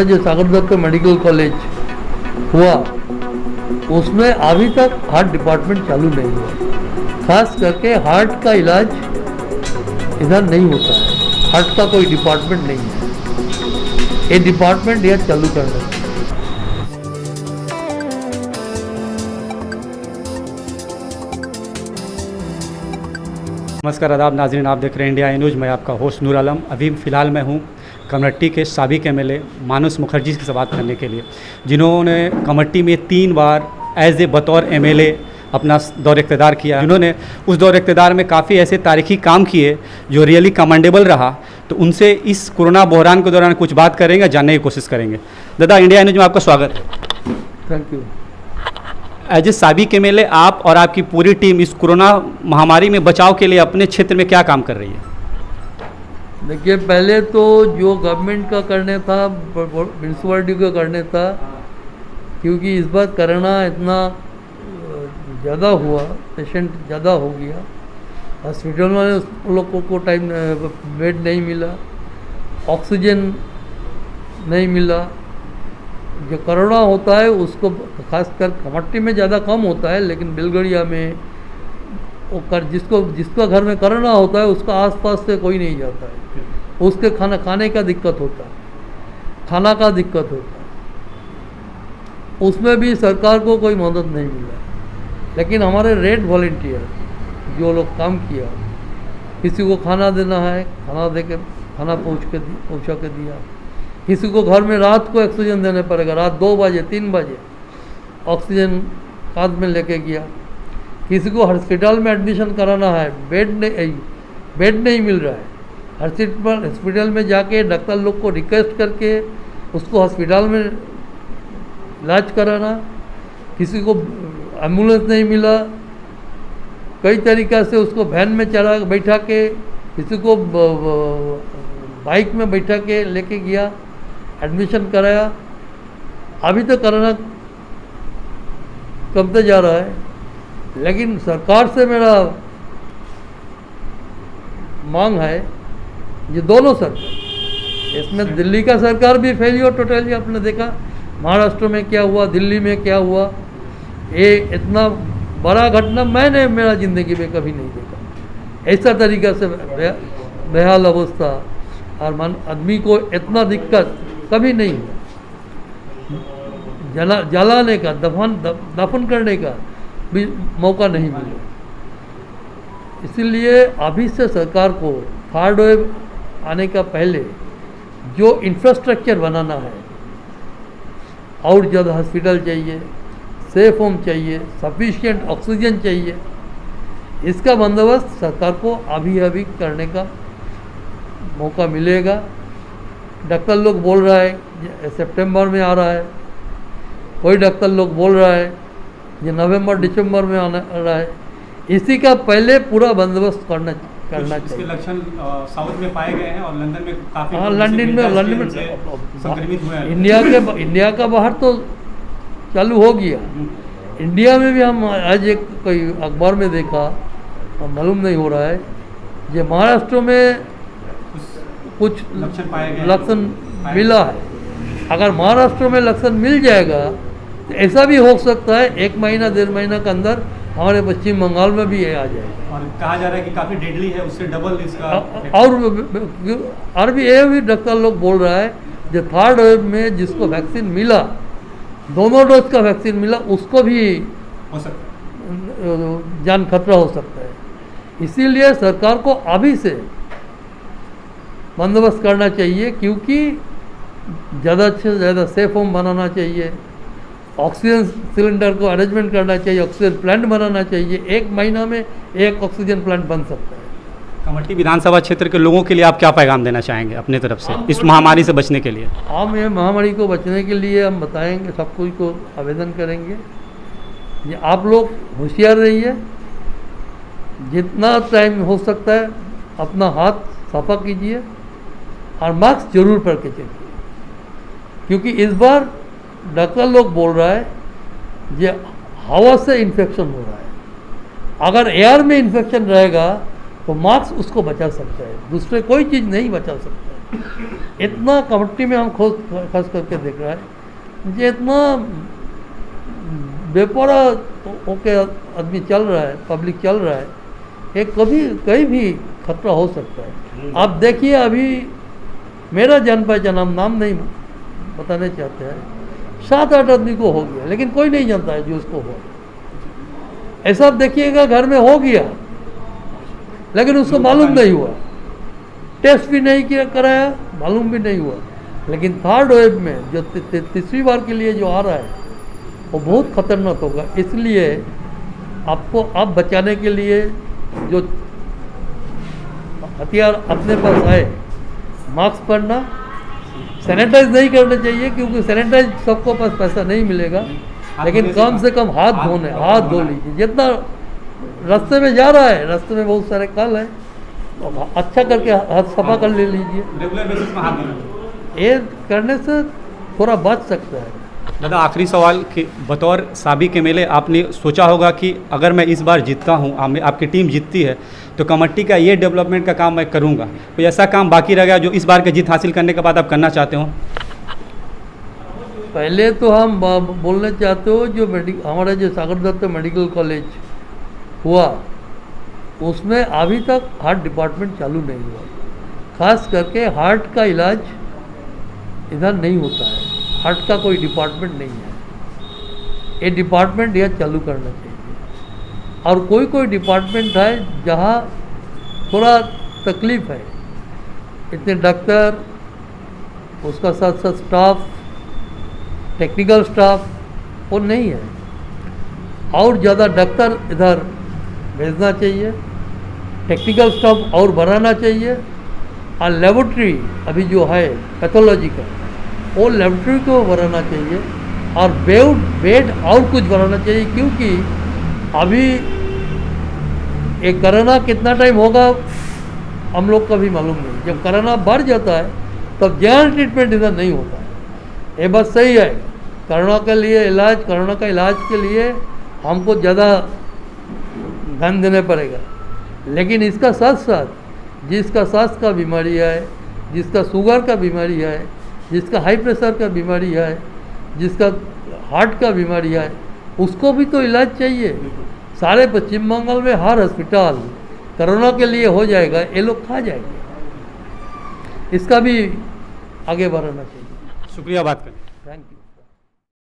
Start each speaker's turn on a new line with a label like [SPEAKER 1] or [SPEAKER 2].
[SPEAKER 1] छोटा जो सागर Dutt medical college हुआ उसमें अभी तक हार्ट डिपार्टमेंट चालू नहीं हुआ। खास करके हार्ट का इलाज इधर नहीं होता है, हार्ट का कोई डिपार्टमेंट नहीं है। ये डिपार्टमेंट यह चालू करना है।
[SPEAKER 2] नमस्कार आदाब नाज़रीन, आप देख रहे हैं इंडिया आई न्यूज़। मैं आपका होस्ट नूर आलम। अभी फ़िलहाल मैं हूँ कमरट्टी के साबिक MLA मानस मुखर्जी से बात करने के लिए, जिन्होंने कमरट्टी में 3 बार एज ए बतौर MLA अपना दौर इक़्तिदार किया, जिन्होंने उस दौर इक़्तिदार में काफ़ी ऐसे तारीखी काम किए जो रियली कमेंडेबल रहा। तो उनसे इस कोरोना बहरान के दौरान कुछ बात करेंगे, जानने की कोशिश करेंगे। दादा, इंडिया न्यूज़ में आपका स्वागत है।
[SPEAKER 1] Thank you.
[SPEAKER 2] एज ए साबिक MLA आप और आपकी पूरी टीम इस कोरोना महामारी में बचाव के लिए अपने क्षेत्र में क्या काम कर रही है?
[SPEAKER 1] देखिए, पहले तो जो गवर्नमेंट का करने था, म्यूनसिपलिटी का करने था, क्योंकि इस बार कोरोना इतना ज़्यादा हुआ, पेशेंट ज़्यादा हो गया, हॉस्पिटल में उन लोगों को टाइम बेड नहीं मिला, ऑक्सीजन नहीं मिला। जो कोरोना होता है उसको खासकर कमट्टी में ज़्यादा कम होता है, लेकिन बेलगड़िया में जिसका घर में कोरोना होता है उसका आसपास से कोई नहीं जाता है। उसके खाने का दिक्कत होता है, खाना का दिक्कत होता है। उसमें भी सरकार को कोई मदद नहीं मिला। लेकिन हमारे रेड वॉलंटियर जो लोग काम किया, किसी को खाना देना है, खाना दे के खाना पहुँचा के दिया। किसी को घर में रात को ऑक्सीजन देने पड़ेगा, रात 2 बजे 3 बजे ऑक्सीजन कांध में लेके गया। किसी को हॉस्पिटल में एडमिशन कराना है, बेड नहीं मिल रहा है, हॉस्पिटल में जाके डॉक्टर लोग को रिक्वेस्ट करके उसको हॉस्पिटल में इलाज कराना। किसी को एम्बुलेंस नहीं मिला, कई तरीक़ा से उसको वैन में बैठा के, किसी को बाइक में बैठा के लेके गया, एडमिशन कराया। अभी तो कोरोना कमते जा रहा है, लेकिन सरकार से मेरा मांग है, ये दोनों सरकार, इसमें दिल्ली का सरकार भी फेलियर टोटली आपने देखा, महाराष्ट्र में क्या हुआ, दिल्ली में क्या हुआ। ये इतना बड़ा घटना मैंने मेरा ज़िंदगी में कभी नहीं देखा। ऐसा तरीक़ा से बेहाल अवस्था और आदमी को इतना दिक्कत कभी नहीं हुआ। जलाने का, दफन करने का भी मौका नहीं मिला। इसीलिए अभी से सरकार को 3rd वेव आने का पहले जो इंफ्रास्ट्रक्चर बनाना है, और ज़्यादा हॉस्पिटल चाहिए, सेफ होम चाहिए, सफिशिएंट ऑक्सीजन चाहिए, इसका बंदोबस्त सरकार को अभी करने का मौका मिलेगा। डॉक्टर लोग बोल रहा है सितंबर में आ रहा है, कोई डॉक्टर लोग बोल रहा है ये नवंबर दिसंबर में आना रहा है। इसी का पहले पूरा बंदोबस्त करना चाहिए।
[SPEAKER 2] लक्षण साउथ में पाए गए हैं और लंदन में काफी,
[SPEAKER 1] लंदन में
[SPEAKER 2] संक्रमित हुए हैं।
[SPEAKER 1] इंडिया का बाहर तो चालू हो गया। इंडिया में भी हम आज एक कोई अखबार में देखा, मालूम नहीं हो रहा है, ये महाराष्ट्र में कुछ लक्षण मिला है। अगर महाराष्ट्र में लक्षण मिल जाएगा तो ऐसा भी हो सकता है 1 महीना 1.5 महीना के अंदर हमारे पश्चिम बंगाल में भी ये आ जाएगा।
[SPEAKER 2] और कहा जा रहा है कि काफ़ी डेडली है, उससे डबल इसका।
[SPEAKER 1] और भी ये भी डॉक्टर लोग बोल रहा है जो 3rd वेव में जिसको वैक्सीन मिला, दोनों डोज का वैक्सीन मिला, उसको भी
[SPEAKER 2] हो सकता है,
[SPEAKER 1] जान खतरा हो सकता है। इसीलिए सरकार को अभी से बंदोबस्त करना चाहिए, क्योंकि ज़्यादा से ज़्यादा सेफ होम बनाना चाहिए, ऑक्सीजन सिलेंडर को अरेंजमेंट करना चाहिए, ऑक्सीजन प्लांट बनाना चाहिए। 1 महीना में 1 ऑक्सीजन प्लांट बन सकता है।
[SPEAKER 2] कमट्टी विधानसभा क्षेत्र के लोगों के लिए आप क्या पैगाम देना चाहेंगे अपने तरफ से इस महामारी से बचने के लिए?
[SPEAKER 1] हम ये महामारी को बचने के लिए हम बताएंगे, सब कुछ को आवेदन करेंगे, ये आप लोग होशियार रहिए, जितना टाइम हो सकता है अपना हाथ साफा कीजिए और मास्क जरूर पहन के चलिए, क्योंकि इस बार डॉक्टर लोग बोल रहा है ये हवा से इन्फेक्शन हो रहा है। अगर एयर में इन्फेक्शन रहेगा तो मास्क उसको बचा सकता है, दूसरे कोई चीज़ नहीं बचा सकता है। इतना कमेटी में हम खर्च करके देख रहा है, ये इतना बेपरा होके आदमी चल रहा है, पब्लिक चल रहा है, ये कभी कहीं भी खतरा हो सकता है। आप देखिए अभी मेरा जान पहचान, हम नाम नहीं बताने चाहते हैं, 7-8 आदमी को हो गया, लेकिन कोई नहीं जानता है जो उसको हो। ऐसा आप देखिएगा घर में हो गया लेकिन उसको मालूम नहीं हुआ, टेस्ट भी नहीं किया कराया, मालूम भी नहीं हुआ। लेकिन थर्ड वेव में जो तीसरी बार के लिए जो आ रहा है वो बहुत खतरनाक होगा। इसलिए आपको अब बचाने के लिए जो हथियार अपने पास आए, मास्क पहनना, सैनिटाइज नहीं करना चाहिए क्योंकि सैनिटाइज सबको पास पैसा नहीं मिलेगा, लेकिन कम से कम हाथ धो लीजिए। जितना रास्ते में जा रहा है, रास्ते में बहुत सारे कल है, तो अच्छा करके हाथ सफा कर ले लीजिए।
[SPEAKER 2] रेगुलर बेसिस में हाथ धोना,
[SPEAKER 1] ये करने से थोड़ा बच सकता है।
[SPEAKER 2] दादा आखिरी सवाल कि बतौर साबिक एमएलए आपने सोचा होगा कि अगर मैं इस बार जीतता हूँ, आपकी टीम जीतती है, तो कमेटी का ये डेवलपमेंट का काम मैं करूँगा, कोई ऐसा काम बाकी रह गया जो इस बार की जीत हासिल करने के बाद आप करना चाहते हो?
[SPEAKER 1] पहले तो हम बोलना चाहते हो जो हमारा जो सागर दत्त मेडिकल कॉलेज हुआ उसमें अभी तक हार्ट डिपार्टमेंट चालू नहीं हुआ। खास करके हार्ट का इलाज इधर नहीं होता है, हार्ट का कोई डिपार्टमेंट नहीं है। ये डिपार्टमेंट यह चालू करना चाहिए। और कोई डिपार्टमेंट है जहाँ थोड़ा तकलीफ है, इतने डॉक्टर, उसका साथ साथ स्टाफ, टेक्निकल स्टाफ वो नहीं है, और ज़्यादा डॉक्टर इधर भेजना चाहिए, टेक्निकल स्टाफ और बढ़ाना चाहिए। और लेबोरेटरी अभी जो है पैथोलॉजी का, वो लेबोरेटरी को बढ़ाना चाहिए, और बेड और कुछ बढ़ाना चाहिए, क्योंकि अभी ये कोरोना कितना टाइम होगा हम लोग का भी मालूम नहीं। जब कोरोना बढ़ जाता है तब जनरल ट्रीटमेंट इधर नहीं होता है। ये बात सही है, कोरोना का इलाज के लिए हमको ज़्यादा ध्यान देना पड़ेगा, लेकिन इसका साथ साथ जिसका सांस का बीमारी है, जिसका शुगर का बीमारी है, जिसका हाई प्रेशर का बीमारी है, जिसका हार्ट का बीमारी है, उसको भी तो इलाज चाहिए। सारे पश्चिम बंगाल में हर हॉस्पिटल कोरोना के लिए हो जाएगा, ये लोग खा जाएंगे। इसका भी आगे बढ़ाना चाहिए।
[SPEAKER 2] शुक्रिया बात करने।
[SPEAKER 1] Thank you.